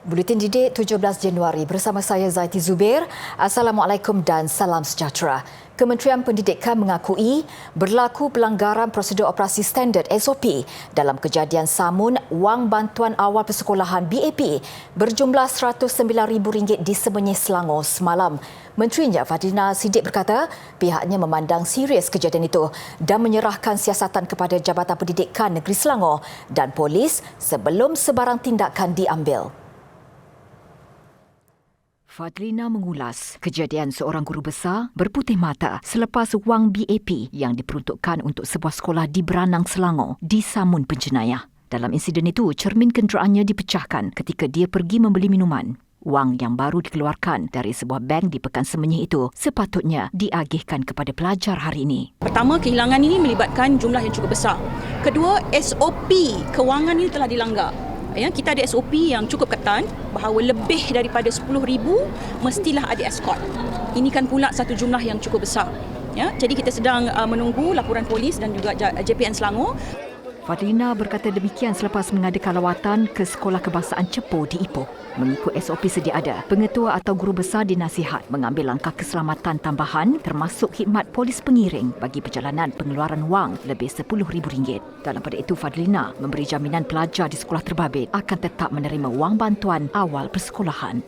Buletin Didik 17 Januari bersama saya Zaiti Zubir. Assalamualaikum dan salam sejahtera. Kementerian Pendidikan mengakui berlaku pelanggaran prosedur operasi standard SOP dalam kejadian samun wang bantuan awal persekolahan BAP berjumlah RM109,000 di Semenyih, Selangor semalam. Menterinya Fadlina Siddiq berkata pihaknya memandang serius kejadian itu dan menyerahkan siasatan kepada Jabatan Pendidikan Negeri Selangor dan polis sebelum sebarang tindakan diambil. Fadlina mengulas kejadian seorang guru besar berputih mata selepas wang BAP yang diperuntukkan untuk sebuah sekolah di Beranang, Selangor disamun penjenayah. Dalam insiden itu, cermin kenderaannya dipecahkan ketika dia pergi membeli minuman. Wang yang baru dikeluarkan dari sebuah bank di Pekan Semenyih itu sepatutnya diagihkan kepada pelajar hari ini. Pertama, kehilangan ini melibatkan jumlah yang cukup besar. Kedua, SOP kewangan ini telah dilanggar. Kita ada SOP yang cukup ketat bahawa lebih daripada 10,000 mestilah ada escort. Ini kan pula satu jumlah yang cukup besar. Jadi kita sedang menunggu laporan polis dan juga JPN Selangor. Fadlina berkata demikian selepas mengadakan lawatan ke Sekolah Kebangsaan Cepoh di Ipoh. Mengikut SOP sedia ada, pengetua atau guru besar dinasihat mengambil langkah keselamatan tambahan termasuk khidmat polis pengiring bagi perjalanan pengeluaran wang lebih RM10,000. Dalam pada itu, Fadlina memberi jaminan pelajar di sekolah terbabit akan tetap menerima wang bantuan awal persekolahan.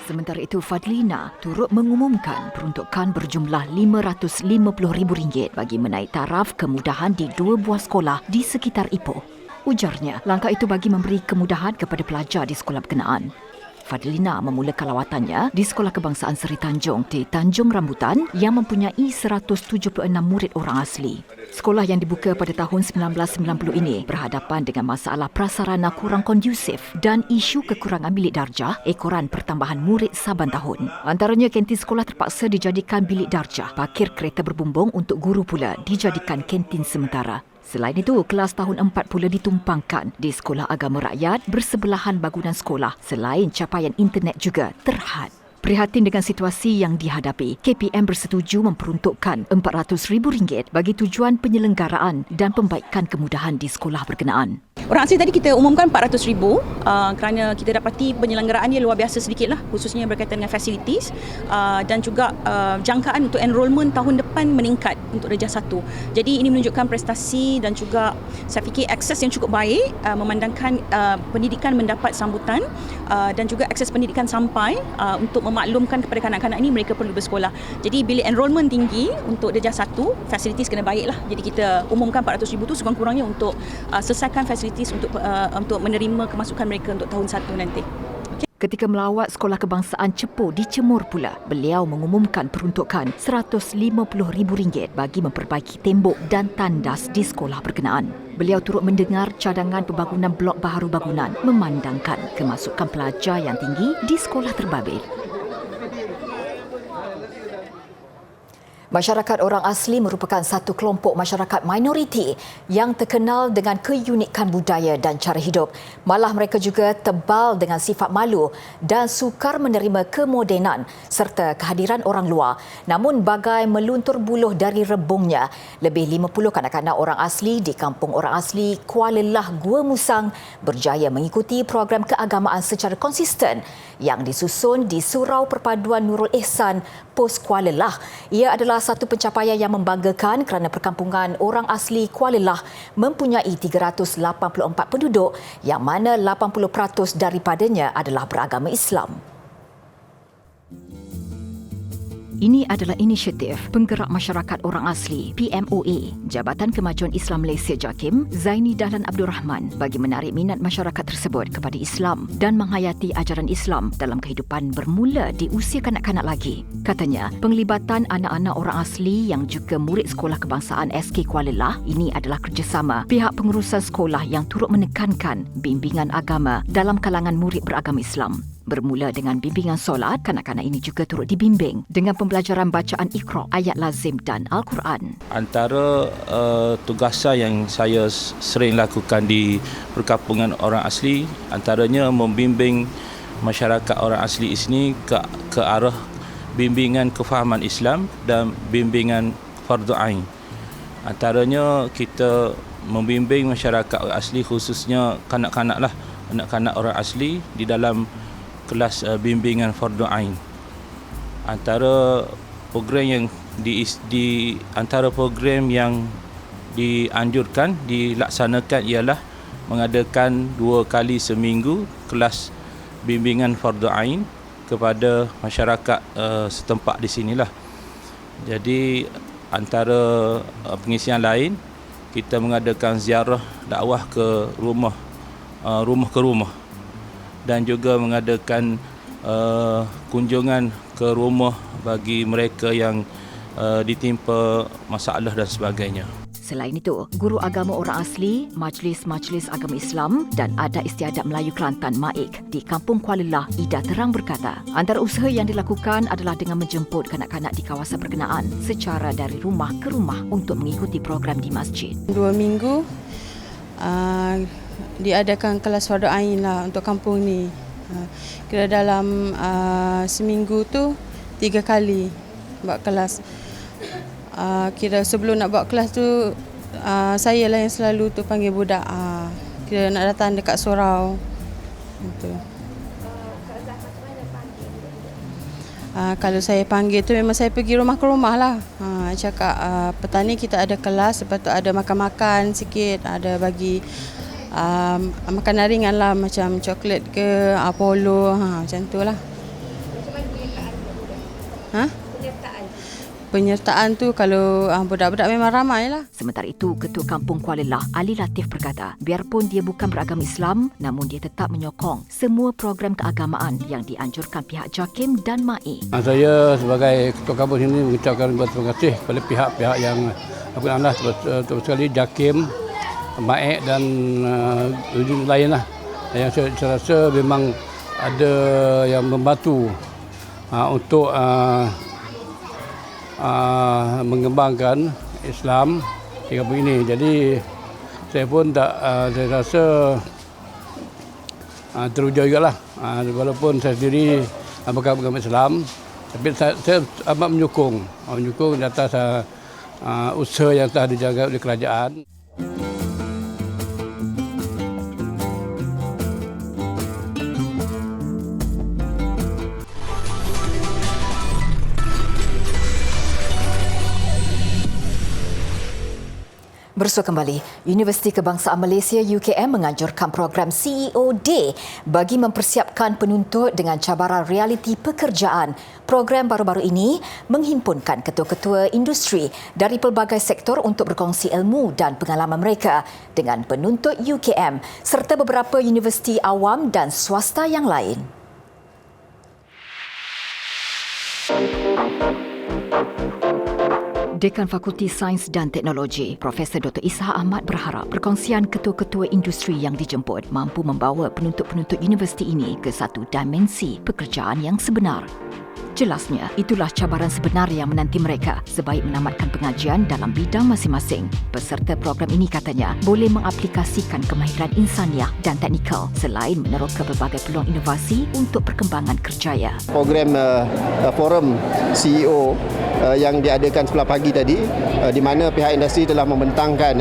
Sementara itu, Fadlina turut mengumumkan peruntukan berjumlah RM550,000 bagi menaik taraf kemudahan di 2 buah sekolah di sekitar Ipoh. Ujarnya, langkah itu bagi memberi kemudahan kepada pelajar di sekolah berkenaan. Fadlina memulakan lawatannya di Sekolah Kebangsaan Seri Tanjung di Tanjung Rambutan yang mempunyai 176 murid orang asli. Sekolah yang dibuka pada tahun 1990 ini berhadapan dengan masalah prasarana kurang kondusif dan isu kekurangan bilik darjah ekoran pertambahan murid saban tahun. Antaranya kantin sekolah terpaksa dijadikan bilik darjah, parkir kereta berbumbung untuk guru pula dijadikan kantin sementara. Selain itu, kelas tahun 4 pula ditumpangkan di Sekolah Agama Rakyat bersebelahan bangunan sekolah selain capaian internet juga terhad. Prihatin dengan situasi yang dihadapi, KPM bersetuju memperuntukkan RM400,000 bagi tujuan penyelenggaraan dan pembaikan kemudahan di sekolah berkenaan. Orang asli tadi kita umumkan RM400,000 kerana kita dapati penyelenggaraan dia luar biasa sedikitlah, khususnya berkaitan dengan facilities dan juga jangkaan untuk enrolment tahun depan meningkat untuk darjah 1. Jadi ini menunjukkan prestasi dan juga saya fikir akses yang cukup baik memandangkan pendidikan mendapat sambutan dan juga akses pendidikan sampai untuk memaklumkan kepada kanak-kanak ini mereka perlu bersekolah. Jadi bila enrolment tinggi untuk darjah 1, facilities kena baiklah. Jadi kita umumkan RM400,000 tu sekurang-kurangnya untuk selesaikan facilities untuk menerima kemasukan mereka untuk tahun 1 nanti. Ketika melawat Sekolah Kebangsaan Cepoh di Cemor pula, beliau mengumumkan peruntukan RM150,000 bagi memperbaiki tembok dan tandas di sekolah berkenaan. Beliau turut mendengar cadangan pembangunan blok baharu bangunan memandangkan kemasukan pelajar yang tinggi di sekolah terbabit. Masyarakat orang asli merupakan satu kelompok masyarakat minoriti yang terkenal dengan keunikan budaya dan cara hidup. Malah mereka juga tebal dengan sifat malu dan sukar menerima kemodenan serta kehadiran orang luar. Namun bagai meluntur buluh dari rebungnya, lebih 50 kanak-kanak orang asli di kampung orang asli Kuala Lah, Gua Musang berjaya mengikuti program keagamaan secara konsisten yang disusun di Surau Perpaduan Nurul Ihsan, Pos Kuala Lah. Ia adalah satu pencapaian yang membanggakan kerana perkampungan orang asli Kuala Lah mempunyai 384 penduduk yang mana 80% daripadanya adalah beragama Islam. Ini adalah inisiatif Penggerak Masyarakat Orang Asli PMOA Jabatan Kemajuan Islam Malaysia JAKIM Zaini Dahlan Abdul Rahman bagi menarik minat masyarakat tersebut kepada Islam dan menghayati ajaran Islam dalam kehidupan bermula di usia kanak-kanak lagi. Katanya, penglibatan anak-anak orang asli yang juga murid Sekolah Kebangsaan SK Kuala Lah ini adalah kerjasama pihak pengurusan sekolah yang turut menekankan bimbingan agama dalam kalangan murid beragama Islam. Bermula dengan bimbingan solat, kanak-kanak ini juga turut dibimbing dengan pembelajaran bacaan Iqra, ayat lazim dan Al-Quran. Antara tugasan yang saya sering lakukan di perkampungan orang asli, antaranya membimbing masyarakat orang asli ini ke arah bimbingan kefahaman Islam dan bimbingan fardu ain. Antaranya kita membimbing masyarakat orang asli, khususnya kanak-kanak lah, anak-kanak orang asli di dalam kelas bimbingan fardu ain. Antara program yang antara program yang dianjurkan dilaksanakan ialah mengadakan 2 kali seminggu kelas bimbingan fardu ain kepada masyarakat setempat di sinilah. Jadi antara pengisian lain, kita mengadakan ziarah dakwah ke rumah ke rumah, dan juga mengadakan kunjungan ke rumah bagi mereka yang ditimpa masalah dan sebagainya. Selain itu, guru agama orang asli, Majlis-Majlis Agama Islam dan Adat Istiadat Melayu Kelantan MAIK di Kampung Kuala Lah, Ida Terang berkata, antara usaha yang dilakukan adalah dengan menjemput kanak-kanak di kawasan berkenaan secara dari rumah ke rumah untuk mengikuti program di masjid. 2 minggu diadakan kelas fardu ain lah untuk kampung ni. Kira dalam seminggu tu 3 kali buat kelas. Kira sebelum nak buat kelas tu, saya lah yang selalu tu panggil budak. Kira nak datang dekat surau. Gitu. Kalau saya panggil tu memang saya pergi rumah ke rumah lah. Cakap petang ni kita ada kelas, lepas tu ada makan-makan sikit, ada bagi makanan ringan lah macam coklat ke, polo, macam tu lah. Macam mana penyertaan tu? Penyertaan tu kalau budak-budak memang ramai lah. Sementara itu, Ketua Kampung Kuala Lah, Ali Latif berkata, biarpun dia bukan beragama Islam, namun dia tetap menyokong semua program keagamaan yang dianjurkan pihak JAKIM dan MAIK. Saya sebagai Ketua Kampung sini mengucapkan terima kasih kepada pihak-pihak yang terus sekali JAKIM, MAIK dan lain lah. Yang saya rasa memang ada yang membantu untuk mengembangkan Islam di kampung ini. Jadi saya pun saya rasa teruja jugalah. Walaupun saya sendiri bukan agama Islam, tapi saya amat menyokong di atas usaha yang telah dijaga oleh kerajaan. Bersua kembali, Universiti Kebangsaan Malaysia UKM menganjurkan program CEO Day bagi mempersiapkan penuntut dengan cabaran realiti pekerjaan. Program baru-baru ini menghimpunkan ketua-ketua industri dari pelbagai sektor untuk berkongsi ilmu dan pengalaman mereka dengan penuntut UKM serta beberapa universiti awam dan swasta yang lain. Dekan Fakulti Sains dan Teknologi, Profesor Dr. Ishak Ahmad berharap perkongsian ketua-ketua industri yang dijemput mampu membawa penuntut-penuntut universiti ini ke satu dimensi pekerjaan yang sebenar. Jelasnya, itulah cabaran sebenar yang menanti mereka sebaik menamatkan pengajian dalam bidang masing-masing. Peserta program ini katanya boleh mengaplikasikan kemahiran insaniah dan teknikal selain meneroka pelbagai peluang inovasi untuk perkembangan kerjaya. Program forum CEO yang diadakan sebelah pagi tadi, di mana pihak industri telah membentangkan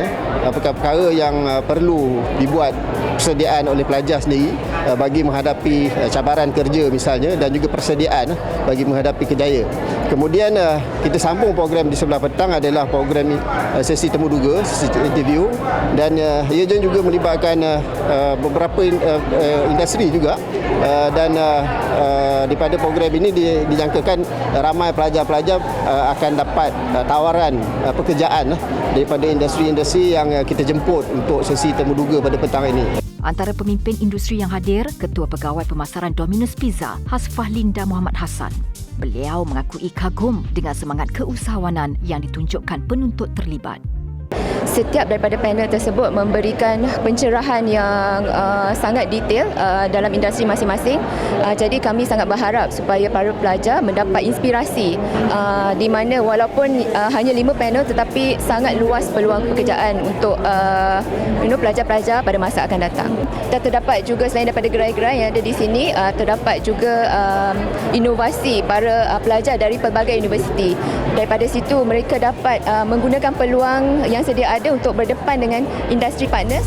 perkara-perkara yang perlu dibuat persediaan oleh pelajar sendiri bagi menghadapi cabaran kerja misalnya, dan juga persediaan bagi menghadapi kerjaya. Kemudian kita sambung program di sebelah petang adalah program sesi temu duga, sesi interview, dan ia juga melibatkan beberapa industri juga, dan daripada program ini dijangkakan ramai pelajar-pelajar akan dapat tawaran pekerjaan daripada industri-industri yang kita jemput untuk sesi temu duga pada petang ini. Antara pemimpin industri yang hadir, Ketua Pegawai Pemasaran Domino's Pizza, Hasfah Linda Muhammad Hassan. Beliau mengakui kagum dengan semangat keusahawanan yang ditunjukkan penuntut terlibat. Setiap daripada panel tersebut memberikan pencerahan yang sangat detail dalam industri masing-masing. Jadi kami sangat berharap supaya para pelajar mendapat inspirasi di mana walaupun hanya 5 panel tetapi sangat luas peluang pekerjaan untuk pelajar-pelajar pada masa akan datang. Dan terdapat juga selain daripada gerai-gerai yang ada di sini, terdapat juga inovasi para pelajar dari pelbagai universiti. Daripada situ mereka dapat menggunakan peluang yang sedia ada untuk berdepan dengan industri partners.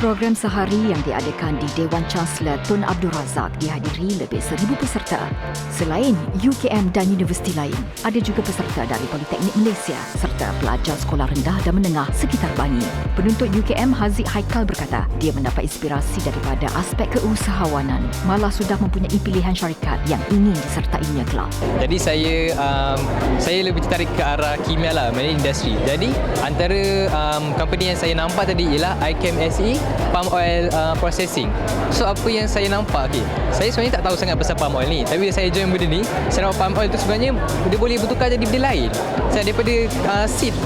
Program sehari yang diadakan di Dewan Chancellor Tun Abdul Razak dihadiri lebih 1,000 peserta. Selain UKM dan universiti lain, ada juga peserta dari Politeknik Malaysia serta pelajar sekolah rendah dan menengah sekitar Bangi. Penuntut UKM Haziq Haikal berkata, dia mendapat inspirasi daripada aspek keusahawanan, malah sudah mempunyai pilihan syarikat yang ingin disertainya kelak. Jadi saya lebih tertarik ke arah kimia lah, maknanya industri. Jadi antara company yang saya nampak tadi ialah iChem SE, palm oil processing. So apa yang saya nampak, saya sebenarnya tak tahu sangat pasal palm oil ni, tapi bila saya join benda ni, saya nampak palm oil tu sebenarnya dia boleh bertukar jadi benda lain. Saya daripada seed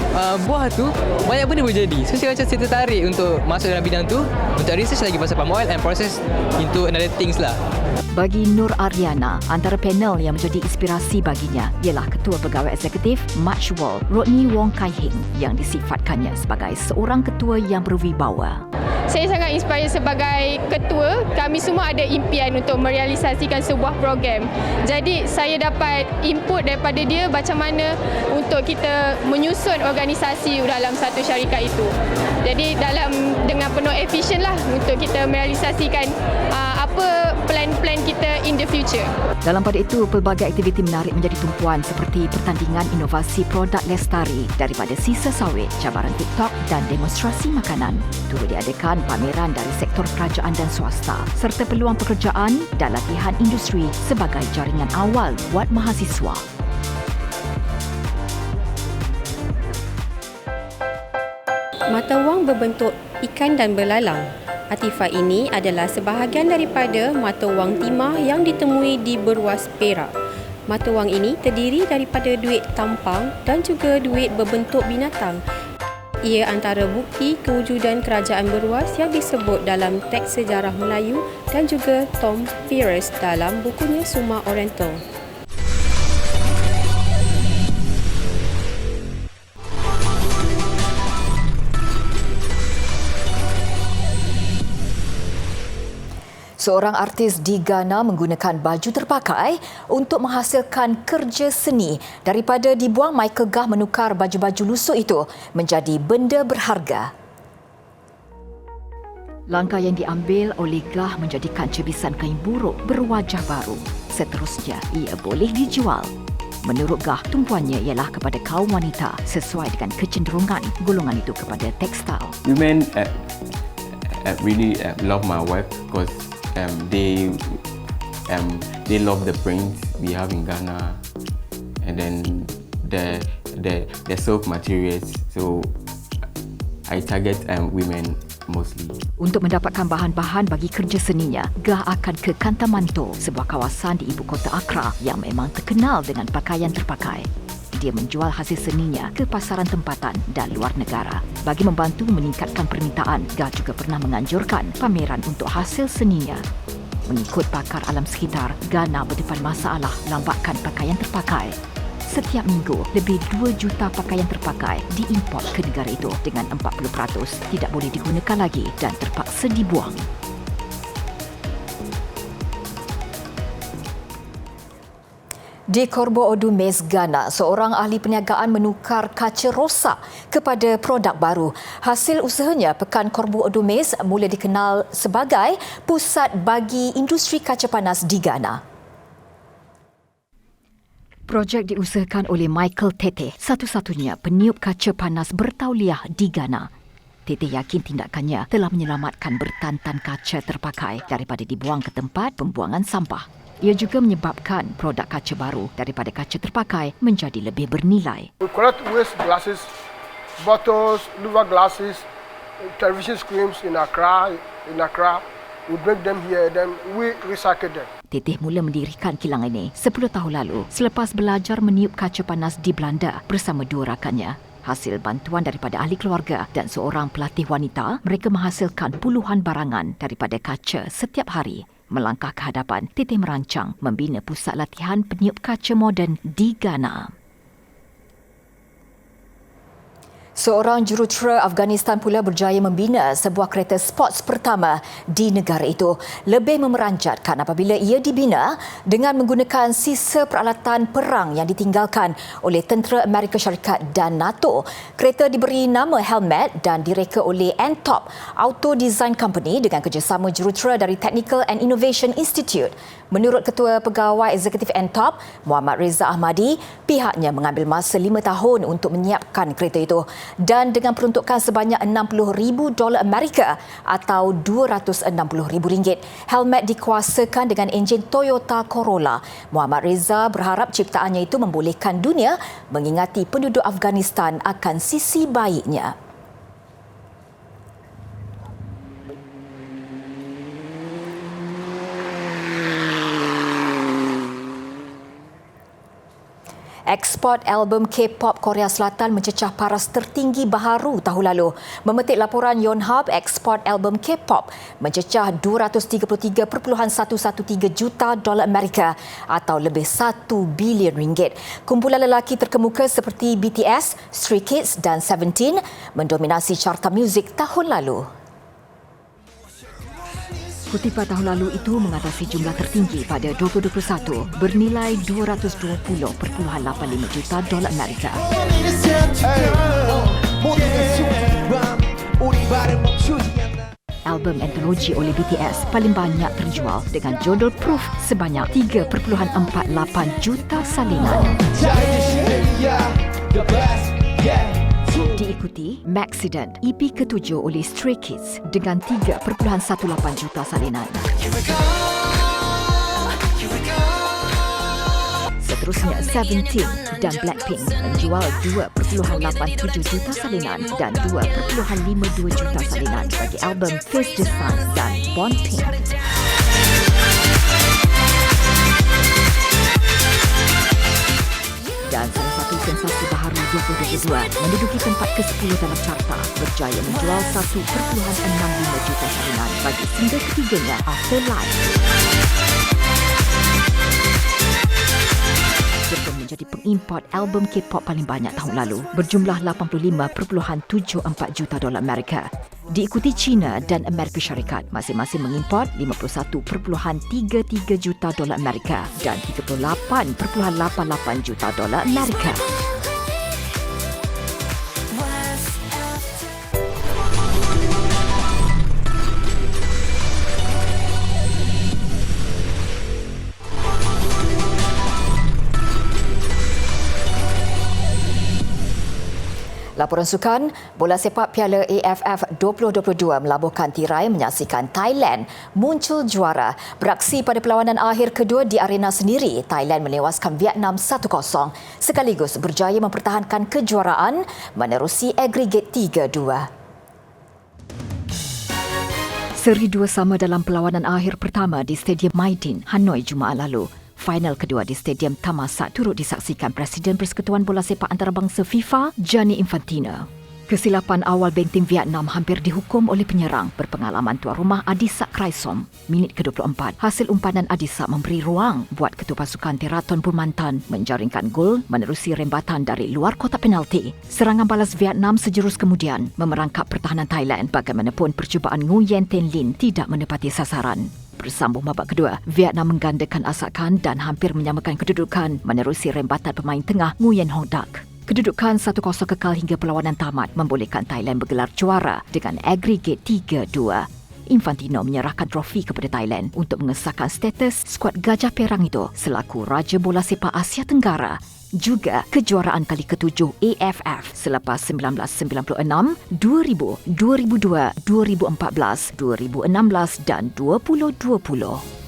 buah tu banyak benda boleh jadi. So saya macam tertarik untuk masuk dalam bidang tu, untuk research lagi pasal palm oil and process into another things lah. Bagi Nur Ariana, antara panel yang menjadi inspirasi baginya ialah Ketua Pegawai Eksekutif Matchwall, Rodney Wong Kai Hing, yang disifatkannya sebagai seorang ketua yang berwibawa. Saya sangat inspire sebagai ketua. Kami semua ada impian untuk merealisasikan sebuah program. Jadi saya dapat input daripada dia macam mana untuk kita menyusun organisasi dalam satu syarikat itu. Jadi dengan penuh efisien lah untuk kita merealisasikan apa plan-plan kita in the future. Dalam pada itu, pelbagai aktiviti menarik menjadi tumpuan seperti pertandingan inovasi produk lestari daripada sisa sawit, cabaran TikTok dan demonstrasi makanan. Turut diadakan pameran dari sektor kerajaan dan swasta serta peluang pekerjaan dan latihan industri sebagai jaringan awal buat mahasiswa. Mata wang berbentuk ikan dan belalang. Artifak ini adalah sebahagian daripada mata wang timah yang ditemui di Beruas, Perak. Mata wang ini terdiri daripada duit tampang dan juga duit berbentuk binatang. Ia antara bukti kewujudan kerajaan Beruas yang disebut dalam teks sejarah Melayu dan juga Tom Ferris dalam bukunya Suma Oriental. Seorang artis di Ghana menggunakan baju terpakai untuk menghasilkan kerja seni. Daripada dibuang, Michael Gah menukar baju-baju lusuh itu menjadi benda berharga. Langkah yang diambil oleh Gah menjadikan cebisan kain buruk berwajah baru. Seterusnya, ia boleh dijual. Menurut Gah, tumpuannya ialah kepada kaum wanita sesuai dengan kecenderungan golongan itu kepada tekstil. Women really love my work because they love the prints we have in Ghana, and then the silk materials. So I target women mostly. Untuk mendapatkan bahan-bahan bagi kerja seninya, Gah akan ke Kantamanto, sebuah kawasan di ibu kota Accra yang memang terkenal dengan pakaian terpakai. Dia menjual hasil seninya ke pasaran tempatan dan luar negara. Bagi membantu meningkatkan permintaan, Gah juga pernah menganjurkan pameran untuk hasil seninya. Mengikut pakar alam sekitar, Ghana berdepan masalah lambakan pakaian terpakai. Setiap minggu, lebih 2 juta pakaian terpakai diimport ke negara itu dengan 40% tidak boleh digunakan lagi dan terpaksa dibuang. Di Corbo Odumes, Ghana, seorang ahli perniagaan menukar kaca rosak kepada produk baru. Hasil usahanya, Pekan Corbo Odumes mula dikenal sebagai pusat bagi industri kaca panas di Ghana. Projek diusahakan oleh Michael Tete, satu-satunya peniup kaca panas bertauliah di Ghana. Tete yakin tindakannya telah menyelamatkan bertantan kaca terpakai daripada dibuang ke tempat pembuangan sampah. Ia juga menyebabkan produk kaca baru daripada kaca terpakai menjadi lebih bernilai. We collect waste glasses, bottles, liver glasses, television screens in Accra. We bring them here, then we recycle them. Teteh mula mendirikan kilang ini 10 tahun lalu selepas belajar meniup kaca panas di Belanda bersama dua rakannya. Hasil bantuan daripada ahli keluarga dan seorang pelatih wanita, mereka menghasilkan puluhan barangan daripada kaca setiap hari. Melangkah ke hadapan, Teteh merancang membina pusat latihan peniup kaca moden di Ghana. Seorang jurutera Afghanistan pula berjaya membina sebuah kereta sports pertama di negara itu. Lebih memeranjatkan apabila ia dibina dengan menggunakan sisa peralatan perang yang ditinggalkan oleh tentera Amerika Syarikat dan NATO. Kereta diberi nama Helmet dan direka oleh Antop Auto Design Company dengan kerjasama jurutera dari Technical and Innovation Institute. Menurut Ketua Pegawai Eksekutif Antop, Muhammad Reza Ahmadi, pihaknya mengambil masa 5 tahun untuk menyiapkan kereta itu. Dan dengan peruntukan sebanyak $60,000 Amerika atau RM260,000. Helmet dikuasakan dengan enjin Toyota Corolla. Muhammad Reza berharap ciptaannya itu membolehkan dunia mengingati penduduk Afghanistan akan sisi baiknya. Ekspor album K-pop Korea Selatan mencecah paras tertinggi baharu tahun lalu. Memetik laporan Yonhap, ekspor album K-pop mencecah $233.113 juta Amerika atau lebih $1 bilion. Kumpulan lelaki terkemuka seperti BTS, Stray Kids dan Seventeen mendominasi carta muzik tahun lalu. Kutipan tahun lalu itu mengatasi jumlah tertinggi pada 2021 bernilai $220.85 juta Amerika. Album antologi oleh BTS paling banyak terjual dengan jodol Proof sebanyak 3.48 juta salinan. Diikuti Maxident EP ke-7 oleh Stray Kids dengan 3.18 juta salinan. Seterusnya Seventeen dan Blackpink menjual 2.87 juta salinan dan 2.52 juta salinan bagi album Face the Sun dan Born Pink. Dan salah satu sensasi baharu 2022 menduduki tempat ke-10 dalam carta, berjaya menjual 1.65 juta salinan bagi single ketiganya Afterlife. Jepun menjadi pengimport album K-pop paling banyak tahun lalu, berjumlah $85.74 juta Amerika. Diikuti China dan Amerika Syarikat, masing-masing mengimport $51.33 juta Amerika dan $38.88 juta Amerika. Laporan sukan, bola sepak Piala AFF 2022 melabuhkan tirai menyaksikan Thailand muncul juara. Beraksi pada perlawanan akhir kedua di arena sendiri, Thailand menewaskan Vietnam 1-0 sekaligus berjaya mempertahankan kejuaraan menerusi agregat 3-2. Seri 2 sama dalam perlawanan akhir pertama di Stadium Maidin, Hanoi Jumaat lalu. Final kedua di Stadium Thammasat turut disaksikan Presiden Persekutuan Bola Sepak Antarabangsa FIFA, Gianni Infantino. Kesilapan awal benteng Vietnam hampir dihukum oleh penyerang berpengalaman tuan rumah Adisak Kraisom. Minit ke-24, hasil umpanan Adisak memberi ruang buat ketua pasukan Teraton Burmantan menjaringkan gol menerusi rembatan dari luar kotak penalti. Serangan balas Vietnam sejurus kemudian memerangkap pertahanan Thailand, bagaimanapun percubaan Nguyen Ten Lin tidak menepati sasaran. Bersambung babak kedua, Vietnam menggandakan asakan dan hampir menyamakan kedudukan menerusi rembatan pemain tengah Nguyen Hong Dak. Kedudukan 1-0 kekal hingga perlawanan tamat membolehkan Thailand bergelar juara dengan agregat 3-2. Infantino menyerahkan trofi kepada Thailand untuk mengesahkan status skuad Gajah Perang itu selaku Raja Bola Sepak Asia Tenggara. Juga kejuaraan kali ke-7 AFF selepas 1996, 2000, 2002, 2014, 2016 dan 2020.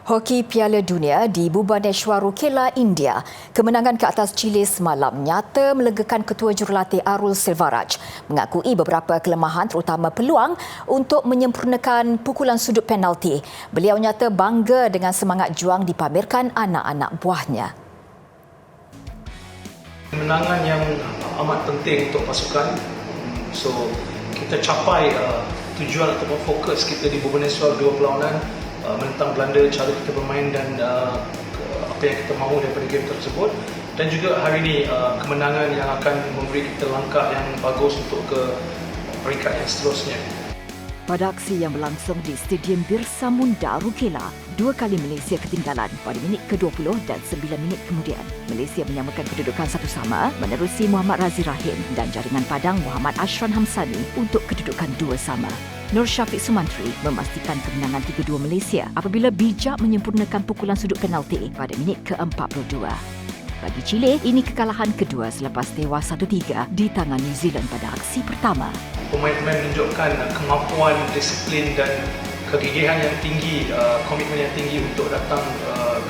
Hoki Piala Dunia di Bhubaneswar, Kerala, India. Kemenangan ke atas Chile semalam nyata melegakan Ketua Jurulatih Arul Silvaraj mengakui beberapa kelemahan terutama peluang untuk menyempurnakan pukulan sudut penalti. Beliau nyata bangga dengan semangat juang dipamerkan anak-anak buahnya. Kemenangan yang amat penting untuk pasukan. So kita capai tujuan ataupun fokus kita di Bhubaneswar 2 perlawanan menentang Belanda, cara kita bermain dan apa yang kita mahu daripada game tersebut, dan juga hari ini kemenangan yang akan memberi kita langkah yang bagus untuk ke peringkat yang seterusnya. Pada aksi yang berlangsung di Stadium Birsa Munda, Kerala, 2 kali Malaysia ketinggalan pada minit ke-20 dan 9 minit kemudian. Malaysia menyamakan kedudukan 1-1 menerusi Muhammad Razi Rahim dan jaringan padang Muhammad Ashran Hamsani untuk kedudukan 2-2. Nur Syafiq Sumantri memastikan kemenangan 3-2 Malaysia apabila bijak menyempurnakan pukulan sudut penalti pada minit ke-42. Bagi Chile, ini kekalahan kedua selepas tewas 1-3 di tangan New Zealand pada aksi pertama. Pemain-pemain menunjukkan kemampuan, disiplin dan kegigihan yang tinggi, komitmen yang tinggi untuk datang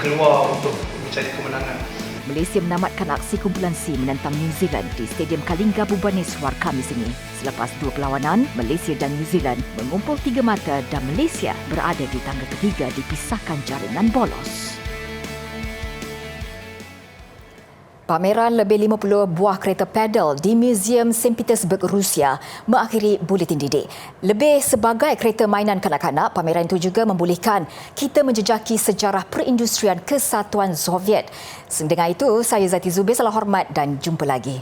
keluar untuk mencari kemenangan. Malaysia menamatkan aksi kumpulan C menentang New Zealand di Stadium Kalinga Bhubaneswar Khamis ini. Selepas 2 perlawanan, Malaysia dan New Zealand mengumpul 3 mata dan Malaysia berada di tangga ketiga dipisahkan jaringan bolos. Pameran lebih 50 buah kereta pedal di Museum St. Petersburg, Rusia mengakhiri buletin didik. Lebih sebagai kereta mainan kanak-kanak, pameran itu juga membolehkan kita menjejaki sejarah perindustrian Kesatuan Soviet. Dengan itu, saya Zati Zubir salam hormat dan jumpa lagi.